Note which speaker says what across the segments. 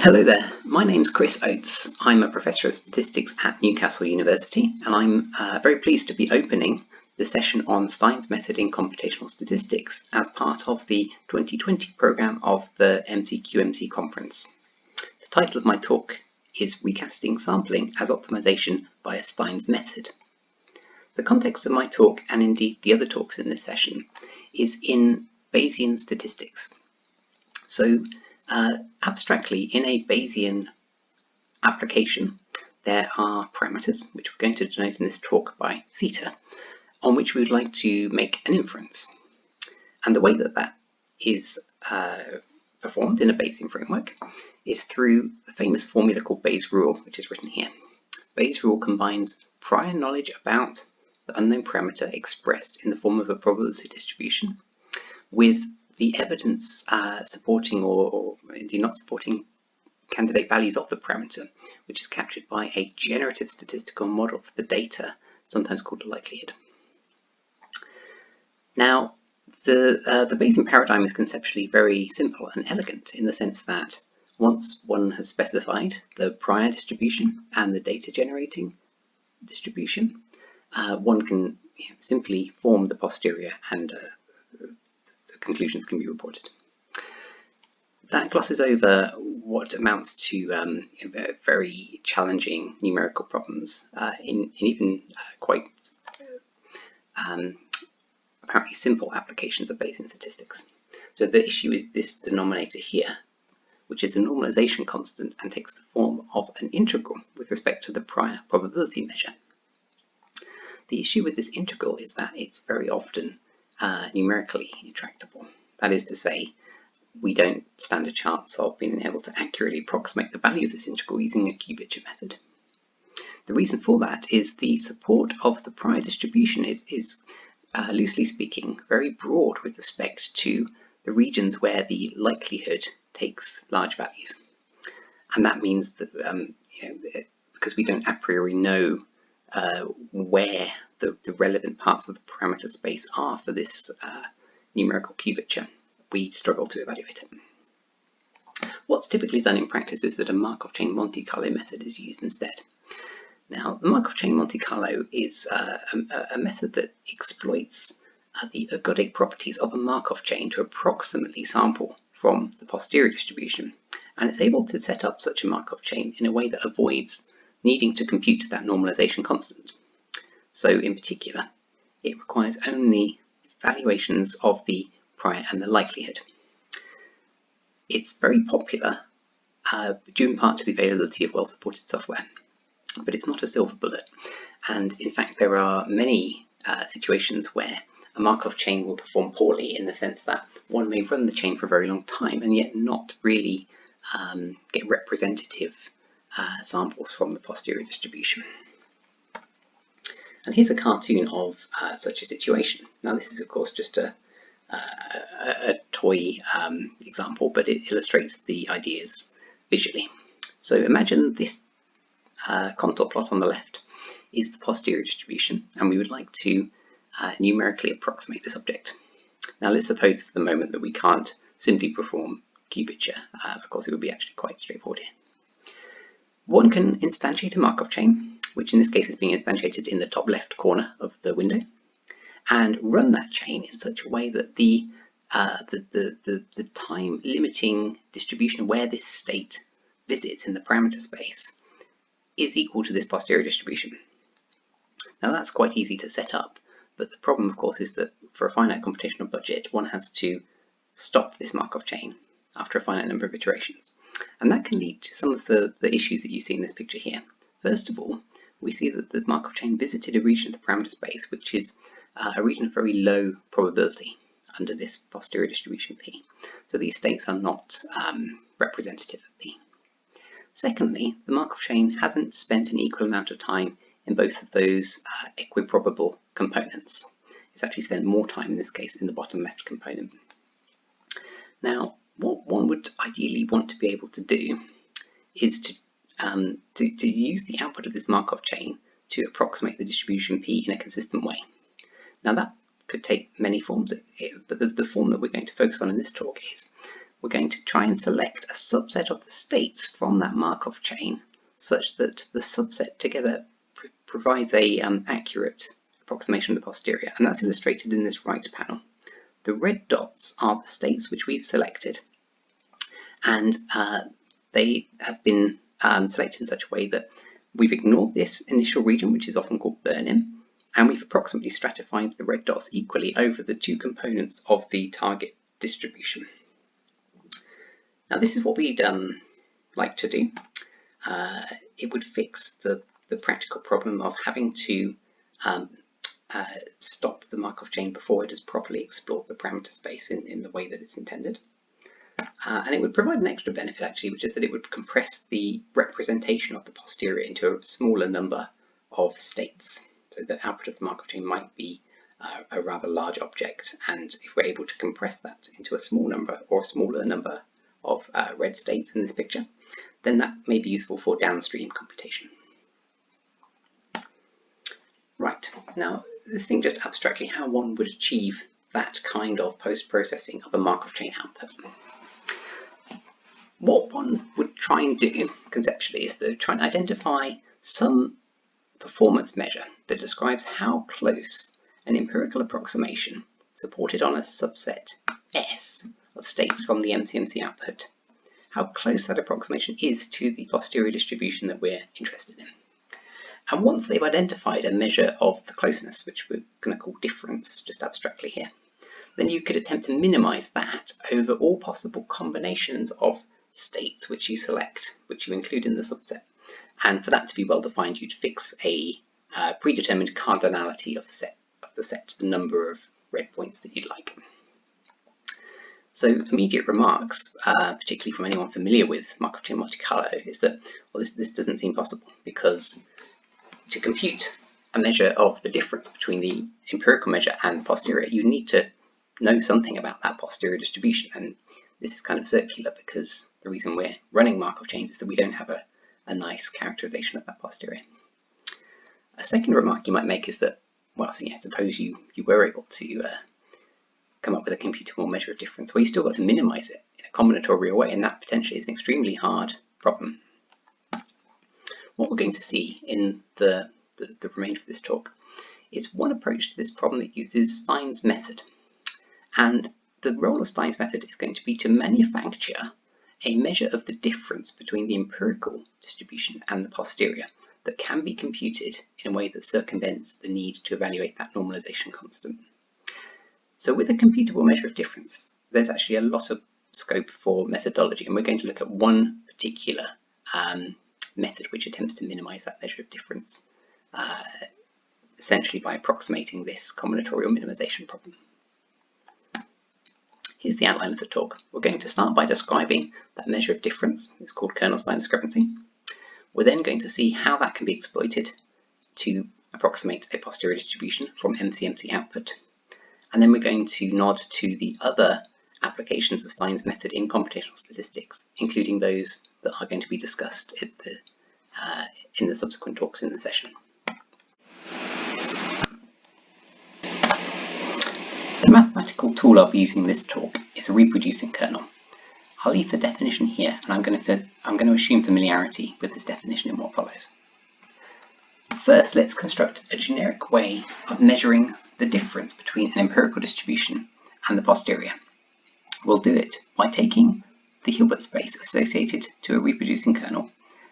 Speaker 1: Hello there, my name's Chris Oates. I'm a Professor of Statistics at Newcastle University, and I'm very pleased to be opening the session on Stein's method in computational statistics as part of the 2020 programme of the MCMC conference. The title of my talk is Recasting Sampling as Optimization via Stein's Method. The context of my talk, and indeed the other talks in this session, is in Bayesian statistics. So, abstractly, in a Bayesian application, there are parameters, which we're going to denote in this talk by theta, on which we would like to make an inference. And the way that that is performed in a Bayesian framework is through the famous formula called Bayes' rule, which is written here. Bayes' rule combines prior knowledge about the unknown parameter expressed in the form of a probability distribution with the evidence supporting or indeed not supporting candidate values of the parameter, which is captured by a generative statistical model for the data, sometimes called a likelihood. Now, the Bayesian paradigm is conceptually very simple and elegant in the sense that once one has specified the prior distribution and the data generating distribution, one can simply form the posterior and conclusions can be reported. That glosses over what amounts to very challenging numerical problems in even quite apparently simple applications of Bayesian statistics. So the issue is this denominator here, which is a normalization constant and takes the form of an integral with respect to the prior probability measure. The issue with this integral is that it's very often numerically intractable. That is to say, we don't stand a chance of being able to accurately approximate the value of this integral using a cubic method. The reason for that is the support of the prior distribution is loosely speaking, very broad with respect to the regions where the likelihood takes large values. And that means that because we don't a priori know where the relevant parts of the parameter space are for this numerical cubature, we struggle to evaluate it. What's typically done in practice is that a Markov chain Monte Carlo method is used instead. Now, the Markov chain Monte Carlo is a method that exploits the ergodic properties of a Markov chain to approximately sample from the posterior distribution, and it's able to set up such a Markov chain in a way that avoids needing to compute that normalization constant. So in particular, it requires only valuations of the prior and the likelihood. It's very popular due in part to the availability of well-supported software, but it's not a silver bullet. And in fact, there are many situations where a Markov chain will perform poorly in the sense that one may run the chain for a very long time and yet not really get representative samples from the posterior distribution. And here's a cartoon of such a situation. Now, this is of course just a toy example, but it illustrates the ideas visually. So imagine this contour plot on the left is the posterior distribution, and we would like to numerically approximate this object. Now, let's suppose for the moment that we can't simply perform cubature. Of course, it would be actually quite straightforward here. One can instantiate a Markov chain, which in this case is being instantiated in the top left corner of the window, and run that chain in such a way that the time limiting distribution where this state visits in the parameter space is equal to this posterior distribution. Now, that's quite easy to set up, but the problem of course is that for a finite computational budget, one has to stop this Markov chain after a finite number of iterations. And that can lead to some of the issues that you see in this picture here. First of all, we see that the Markov chain visited a region of the parameter space, which is a region of very low probability under this posterior distribution P. So these states are not representative of P. Secondly, the Markov chain hasn't spent an equal amount of time in both of those equiprobable components. It's actually spent more time in this case in the bottom left component. Now, what one would ideally want to be able to do is to use the output of this Markov chain to approximate the distribution P in a consistent way. Now, that could take many forms, but the form that we're going to focus on in this talk is we're going to try and select a subset of the states from that Markov chain such that the subset together provides a accurate approximation of the posterior, and that's illustrated in this right panel. The red dots are the states which we've selected, and they have been selected in such a way that we've ignored this initial region, which is often called burn-in, and we've approximately stratified the red dots equally over the two components of the target distribution. Now this is what we'd like to do. It would fix the practical problem of having to stop the Markov chain before it has properly explored the parameter space in the way that it's intended. And it would provide an extra benefit actually, which is that it would compress the representation of the posterior into a smaller number of states. So the output of the Markov chain might be a rather large object, and if we're able to compress that into a small number or a smaller number of red states in this picture, then that may be useful for downstream computation. Right, now let's think just abstractly how one would achieve that kind of post-processing of a Markov chain output. What one would try and do conceptually is to try and identify some performance measure that describes how close an empirical approximation supported on a subset S of states from the MCMC output, how close that approximation is to the posterior distribution that we're interested in. And once they've identified a measure of the closeness, which we're going to call difference just abstractly here, then you could attempt to minimize that over all possible combinations of states which you select, which you include in the subset. And for that to be well defined, you'd fix a predetermined cardinality of the set, the number of red points that you'd like. So immediate remarks, particularly from anyone familiar with Markov chain multicolor, is that, well, this doesn't seem possible, because to compute a measure of the difference between the empirical measure and the posterior, you need to know something about that posterior distribution. And this is kind of circular, because the reason we're running Markov chains is that we don't have a nice characterization of that posterior. A second remark you might make is that, well, so yeah, suppose you were able to come up with a computable measure of difference, well, you still got to minimize it in a combinatorial way, and that potentially is an extremely hard problem. What we're going to see in the remainder of this talk is one approach to this problem that uses Stein's method. And the role of Stein's method is going to be to manufacture a measure of the difference between the empirical distribution and the posterior that can be computed in a way that circumvents the need to evaluate that normalization constant. So with a computable measure of difference, there's actually a lot of scope for methodology, and we're going to look at one particular method which attempts to minimize that measure of difference, essentially by approximating this combinatorial minimization problem. Here's the outline of the talk. We're going to start by describing that measure of difference. It's called Kernel Stein Discrepancy. We're then going to see how that can be exploited to approximate a posterior distribution from MCMC output. And then we're going to nod to the other applications of Stein's method in computational statistics, including those that are going to be discussed in the subsequent talks in the session. The mathematical tool I'll be using in this talk is a reproducing kernel. I'll leave the definition here, and I'm going to assume familiarity with this definition in what follows. First, let's construct a generic way of measuring the difference between an empirical distribution and the posterior. We'll do it by taking the Hilbert space associated to a reproducing kernel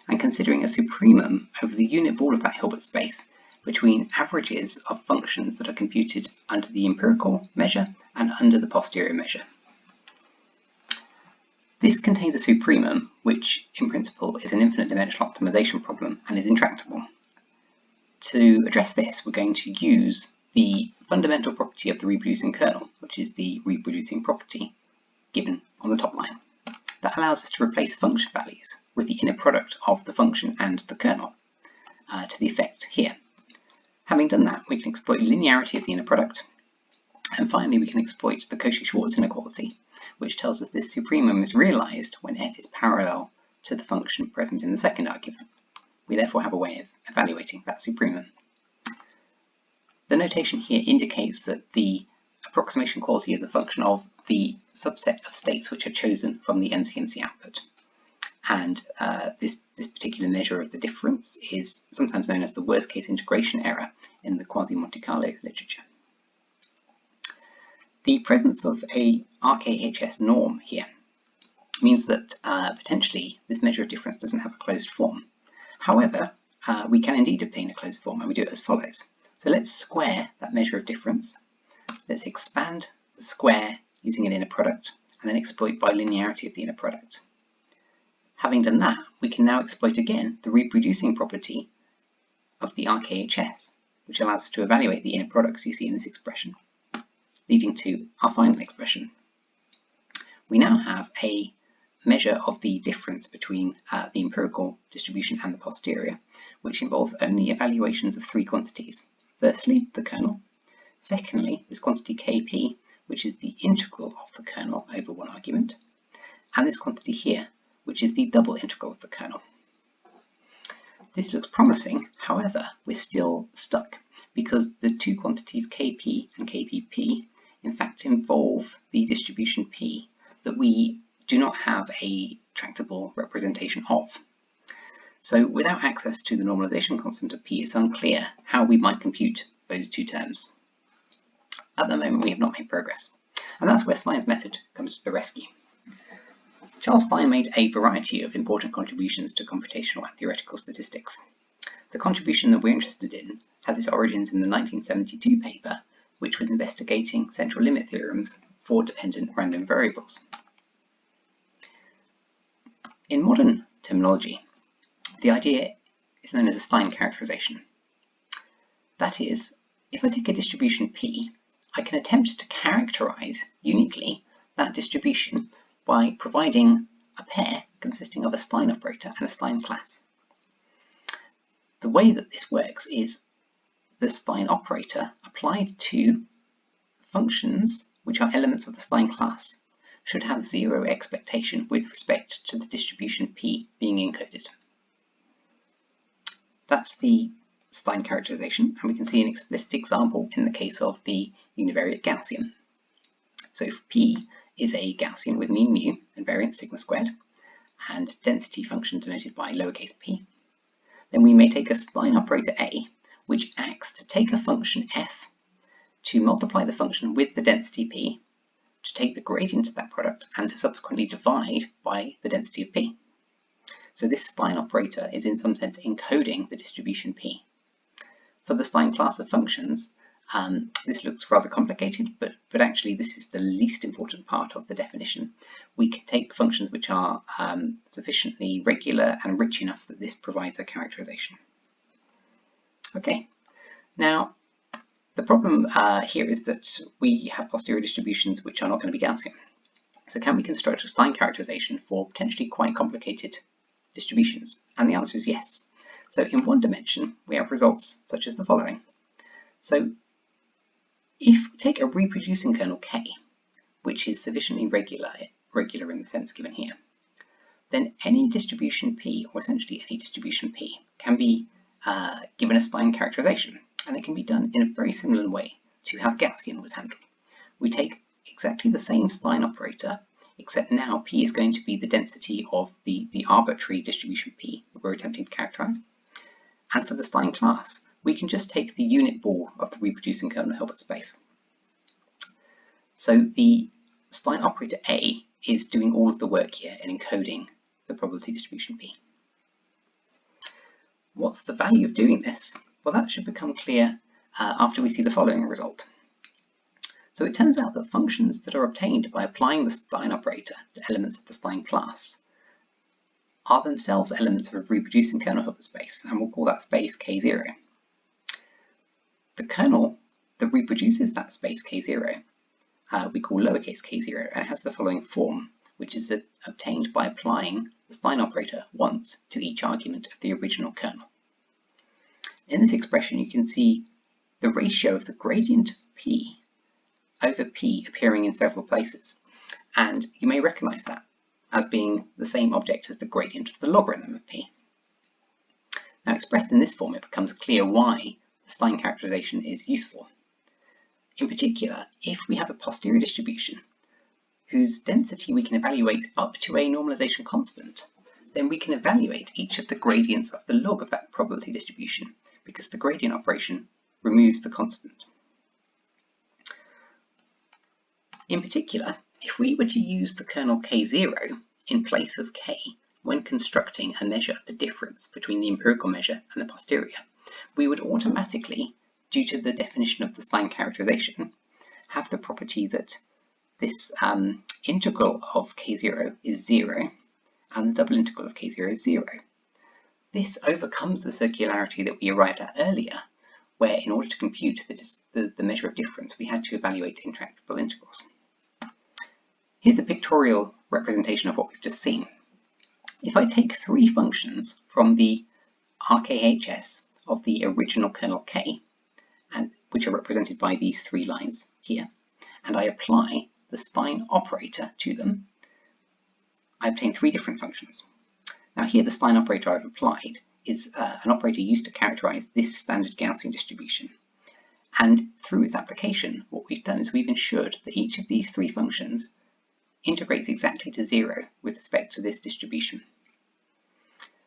Speaker 1: and considering a supremum over the unit ball of that Hilbert space between averages of functions that are computed under the empirical measure and under the posterior measure. This contains a supremum, which in principle is an infinite dimensional optimization problem and is intractable. To address this, we're going to use the fundamental property of the reproducing kernel, which is the reproducing property given on the top line. That allows us to replace function values with the inner product of the function and the kernel to the effect here. Having done that, we can exploit linearity of the inner product, and finally we can exploit the Cauchy-Schwarz inequality, which tells us this supremum is realized when f is parallel to the function present in the second argument. We therefore have a way of evaluating that supremum. The notation here indicates that the approximation quality is a function of the subset of states which are chosen from the MCMC output. And this particular measure of the difference is sometimes known as the worst case integration error in the quasi-Monte Carlo literature. The presence of a RKHS norm here means that potentially this measure of difference doesn't have a closed form. However, we can indeed obtain a closed form, and we do it as follows. So let's square that measure of difference. Let's expand the square using an inner product, and then exploit bilinearity of the inner product. Having done that, we can now exploit again the reproducing property of the RKHS, which allows us to evaluate the inner products you see in this expression, leading to our final expression. We now have a measure of the difference between the empirical distribution and the posterior, which involves only evaluations of three quantities. Firstly, the kernel. Secondly, this quantity Kp, which is the integral of the kernel over one argument. And this quantity here, which is the double integral of the kernel. This looks promising, however, we're still stuck because the two quantities Kp and Kpp in fact involve the distribution P that we do not have a tractable representation of. So without access to the normalization constant of P, it's unclear how we might compute those two terms. At the moment, we have not made progress, and that's where Stein's method comes to the rescue. Charles Stein made a variety of important contributions to computational and theoretical statistics. The contribution that we're interested in has its origins in the 1972 paper, which was investigating central limit theorems for dependent random variables. In modern terminology, the idea is known as a Stein characterization. That is, if I take a distribution P, I can attempt to characterize uniquely that distribution by providing a pair consisting of a Stein operator and a Stein class. The way that this works is the Stein operator applied to functions which are elements of the Stein class should have zero expectation with respect to the distribution P being encoded. That's the Stein characterization, and we can see an explicit example in the case of the univariate Gaussian. So if P is a Gaussian with mean mu and variance sigma squared, and density function denoted by lowercase p, then we may take a Stein operator A, which acts to take a function f, to multiply the function with the density p, to take the gradient of that product, and to subsequently divide by the density of p. So this Stein operator is in some sense encoding the distribution p. For the Stein class of functions, this looks rather complicated, but actually this is the least important part of the definition. We can take functions which are sufficiently regular and rich enough that this provides a characterization. Okay, now the problem here is that we have posterior distributions which are not going to be Gaussian. So can we construct a Stein characterization for potentially quite complicated distributions? And the answer is yes. So in one dimension, we have results such as the following. So if we take a reproducing kernel K, which is sufficiently regular in the sense given here, then any distribution P, or essentially any distribution P, can be given a Stein characterization, and it can be done in a very similar way to how Gaussian was handled. We take exactly the same Stein operator, except now P is going to be the density of the arbitrary distribution P that we're attempting to characterize. And for the Stein class, we can just take the unit ball of the reproducing kernel Hilbert space. So the Stein operator A is doing all of the work here in encoding the probability distribution P. What's the value of doing this? Well, that should become clear after we see the following result. So it turns out that functions that are obtained by applying the Stein operator to elements of the Stein class are themselves elements of a reproducing kernel Hilbert space, and we'll call that space K0. The kernel that reproduces that space K0 we call lowercase k0, and it has the following form, which is obtained by applying the Stein operator once to each argument of the original kernel. In this expression, you can see the ratio of the gradient of p over p appearing in several places, and you may recognize that as being the same object as the gradient of the logarithm of p. Now, expressed in this form, it becomes clear why the Stein characterization is useful. In particular, if we have a posterior distribution whose density we can evaluate up to a normalization constant, then we can evaluate each of the gradients of the log of that probability distribution, because the gradient operation removes the constant. In particular, if we were to use the kernel K0 in place of K when constructing a measure of the difference between the empirical measure and the posterior, we would automatically, due to the definition of the Stein characterization, have the property that this integral of K0 is 0 and the double integral of K0 is 0. This overcomes the circularity that we arrived at earlier, where in order to compute the measure of difference, we had to evaluate intractable integrals. Here's a pictorial representation of what we've just seen. If I take three functions from the RKHS of the original kernel K, and which are represented by these three lines here, and I apply the Stein operator to them, I obtain three different functions. Now here the Stein operator I've applied is an operator used to characterize this standard Gaussian distribution. And through its application, what we've done is we've ensured that each of these three functions integrates exactly to 0 with respect to this distribution.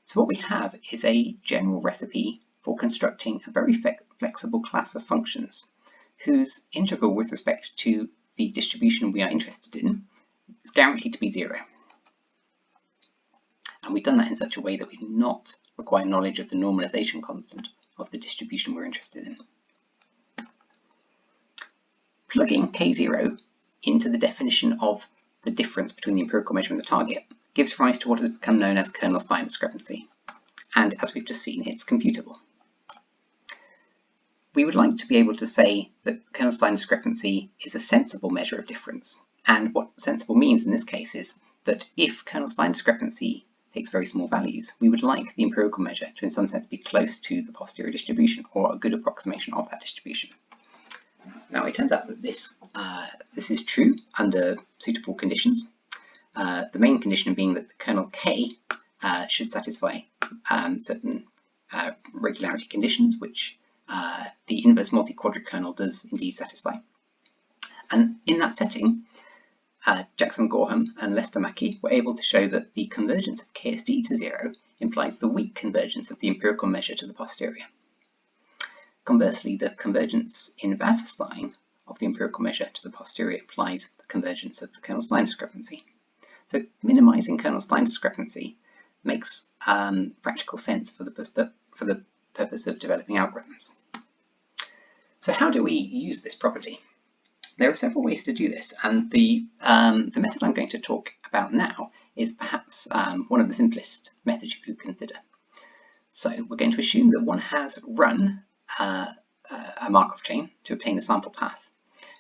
Speaker 1: So what we have is a general recipe for constructing a very flexible class of functions whose integral with respect to the distribution we are interested in is guaranteed to be 0. And we've done that in such a way that we do not require knowledge of the normalization constant of the distribution we're interested in. Plugging K0 into the definition of the difference between the empirical measure and the target gives rise to what has become known as kernel Stein discrepancy. And as we've just seen, it's computable. We would like to be able to say that kernel Stein discrepancy is a sensible measure of difference. And what sensible means in this case is that if kernel Stein discrepancy takes very small values, we would like the empirical measure to in some sense be close to the posterior distribution, or a good approximation of that distribution. Now it turns out that this is true under suitable conditions. The main condition being that the kernel K should satisfy certain regularity conditions, which the inverse multi-quadrate kernel does indeed satisfy. And in that setting, Jackson Gorham and Lester Mackey were able to show that the convergence of KSD to 0 implies the weak convergence of the empirical measure to the posterior. Conversely, the convergence in Wasserstein of the empirical measure to the posterior implies the convergence of the kernel Stein discrepancy. So minimizing kernel Stein discrepancy makes practical sense for the purpose of developing algorithms. So how do we use this property? There are several ways to do this, and the method I'm going to talk about now is perhaps one of the simplest methods you could consider. So we're going to assume that one has run a Markov chain to obtain a sample path,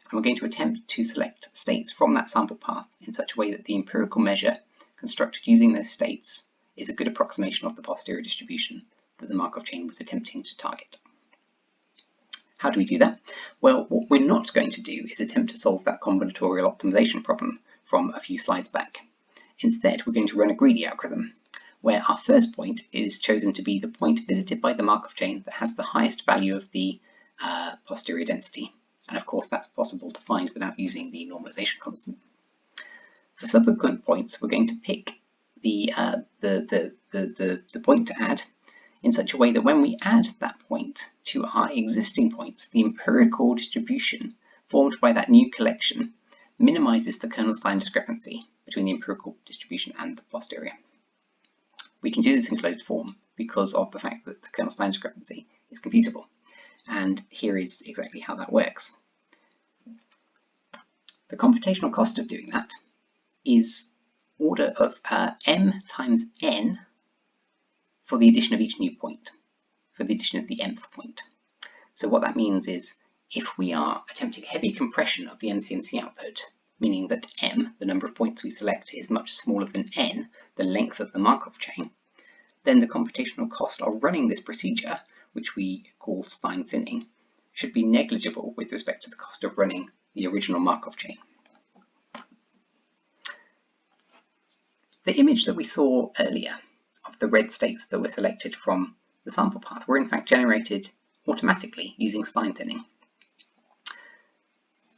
Speaker 1: and we're going to attempt to select states from that sample path in such a way that the empirical measure constructed using those states is a good approximation of the posterior distribution that the Markov chain was attempting to target. How do we do that? Well, what we're not going to do is attempt to solve that combinatorial optimization problem from a few slides back. Instead, we're going to run a greedy algorithm, where our first point is chosen to be the point visited by the Markov chain that has the highest value of the posterior density. And of course, that's possible to find without using the normalization constant. For subsequent points, we're going to pick the point to add in such a way that when we add that point to our existing points, the empirical distribution formed by that new collection minimizes the kernel Stein discrepancy between the empirical distribution and the posterior. We can do this in closed form because of the fact that the kernel Stein discrepancy is computable. And here is exactly how that works. The computational cost of doing that is order of m times n for the addition of each new point, for the addition of the mth point. So what that means is if we are attempting heavy compression of the MCMC output, meaning that m, the number of points we select, is much smaller than n, the length of the Markov chain, then the computational cost of running this procedure, which we call Stein thinning, should be negligible with respect to the cost of running the original Markov chain. The image that we saw earlier of the red states that were selected from the sample path were in fact generated automatically using Stein thinning.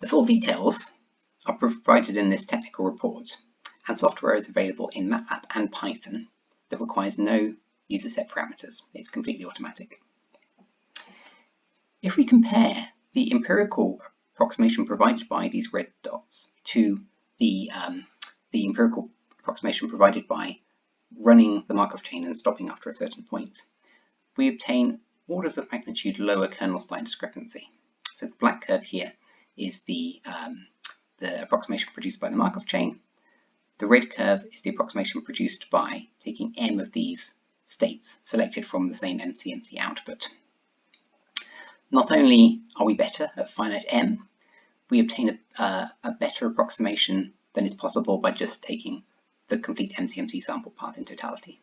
Speaker 1: The full details are provided in this technical report, and software is available in MATLAB and Python that requires no user set parameters. It's completely automatic. If we compare the empirical approximation provided by these red dots to the empirical approximation provided by running the Markov chain and stopping after a certain point, we obtain orders of magnitude lower kernel Stein discrepancy. So the black curve here is the approximation produced by the Markov chain. The red curve is the approximation produced by taking m of these states selected from the same MCMC output. Not only are we better at finite m, we obtain a better approximation than is possible by just taking the complete MCMC sample path in totality.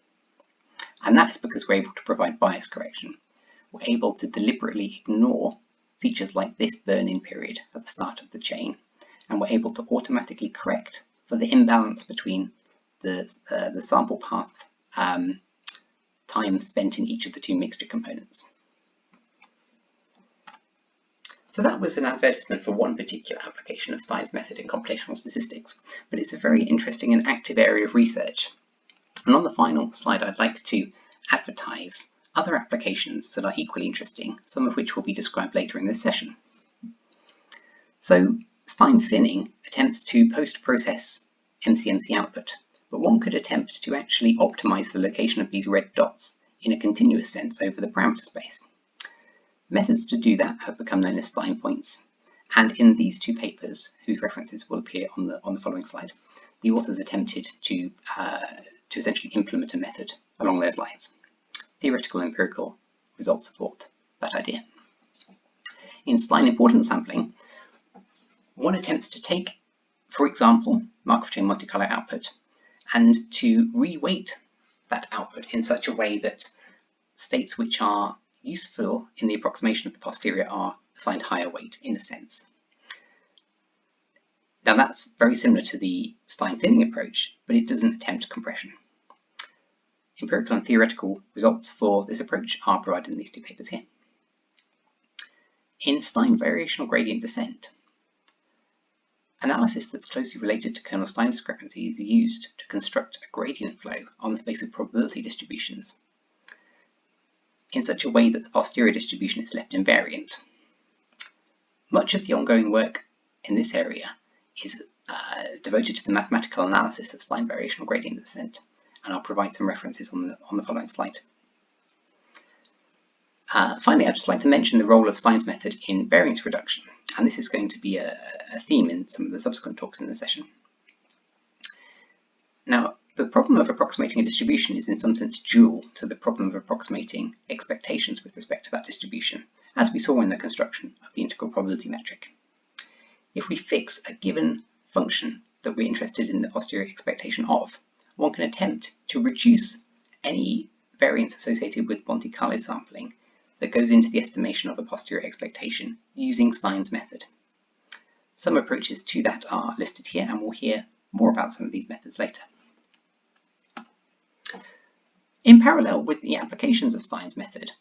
Speaker 1: And that's because we're able to provide bias correction. We're able to deliberately ignore features like this burn-in period at the start of the chain, and we're able to automatically correct for the imbalance between the sample path time spent in each of the two mixture components. So that was an advertisement for one particular application of Stein's method in computational statistics, but it's a very interesting and active area of research. And on the final slide, I'd like to advertise other applications that are equally interesting, some of which will be described later in this session. So Stein thinning attempts to post-process MCMC output, but one could attempt to actually optimize the location of these red dots in a continuous sense over the parameter space. Methods to do that have become known as Stein points, and in these two papers, whose references will appear on the following slide, the authors attempted to essentially implement a method along those lines. Theoretical and empirical results support that idea. In Stein importance sampling, one attempts to take, for example, Markov chain multicolor output and to re-weight that output in such a way that states which are useful in the approximation of the posterior are assigned higher weight in a sense. Now that's very similar to the Stein thinning approach, but it doesn't attempt compression. Empirical and theoretical results for this approach are provided in these two papers here. In Stein variational gradient descent, analysis that's closely related to kernel Stein discrepancy is used to construct a gradient flow on the space of probability distributions in such a way that the posterior distribution is left invariant. Much of the ongoing work in this area is devoted to the mathematical analysis of Stein variational gradient descent, and I'll provide some references on the following slide. Finally, I'd just like to mention the role of Stein's method in variance reduction, and this is going to be a theme in some of the subsequent talks in the session. Now, the problem of approximating a distribution is in some sense dual to the problem of approximating expectations with respect to that distribution, as we saw in the construction of the integral probability metric. If we fix a given function that we're interested in the posterior expectation of, one can attempt to reduce any variance associated with Monte-Carlo sampling that goes into the estimation of a posterior expectation using Stein's method. Some approaches to that are listed here, and we'll hear more about some of these methods later. In parallel with the applications of Stein's method,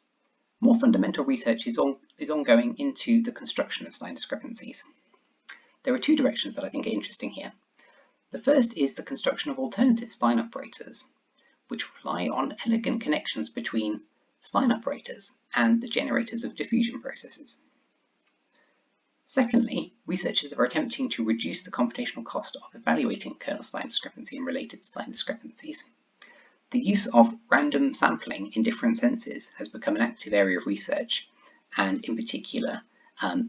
Speaker 1: more fundamental research is ongoing into the construction of Stein discrepancies. There are two directions that I think are interesting here. The first is the construction of alternative Stein operators, which rely on elegant connections between Stein operators and the generators of diffusion processes. Secondly, researchers are attempting to reduce the computational cost of evaluating kernel Stein discrepancy and related Stein discrepancies. The use of random sampling in different senses has become an active area of research, and in particular,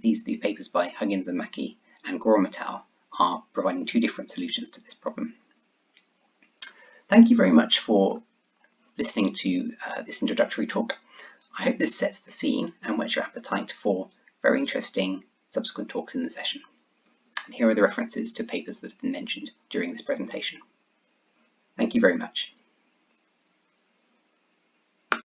Speaker 1: these papers by Huggins and Mackey and Gorham et al. Are providing two different solutions to this problem. Thank you very much for listening to this introductory talk. I hope this sets the scene and whets your appetite for very interesting subsequent talks in the session. And here are the references to papers that have been mentioned during this presentation. Thank you very much.